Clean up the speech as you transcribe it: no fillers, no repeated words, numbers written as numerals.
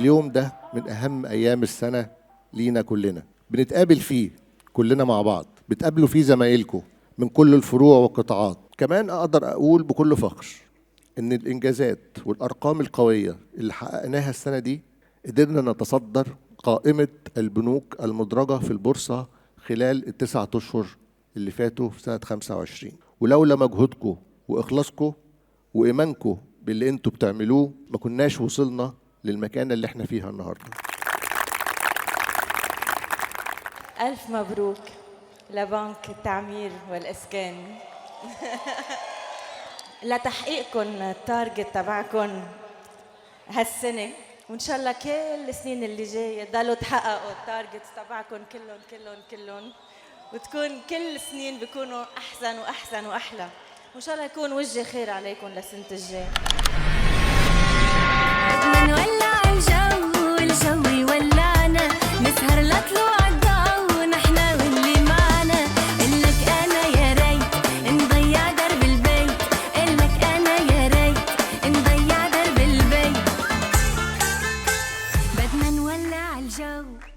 اليوم ده من أهم أيام السنة لينا كلنا، بنتقابل فيه كلنا مع بعض، بتقابلوا فيه زمايلكم من كل الفروع والقطاعات. كمان أقدر أقول بكل فخر إن الإنجازات والأرقام القوية اللي حققناها السنة دي قدرنا نتصدر قائمة البنوك المدرجة في البورصة خلال التسعة أشهر اللي فاتوا في سنة 25. ولولا مجهودكم وإخلاصكم وإيمانكم باللي انتوا بتعملوه ما كناش وصلنا للمكانة اللي احنا فيها النهاردة. ألف مبروك لبنك التعمير والإسكان لتحقيقكم التارجت تبعكم هالسنة، وإن شاء الله كل السنين اللي جاية تضلوا تحققوا التارجت تبعكم كلهم وتكون كل السنين بيكونوا أحسن وأحسن وأحلى، وإن شاء الله يكون وجه خير عليكم لسنة الجاي. نولع الجو يولعنا، نسهر لطلوع الضو نحنا واللي معنا. قلك أنا يا ريت نضيع درب البيت، قلك أنا يا ريت نضيع درب البيت. بدنا نولع الجو.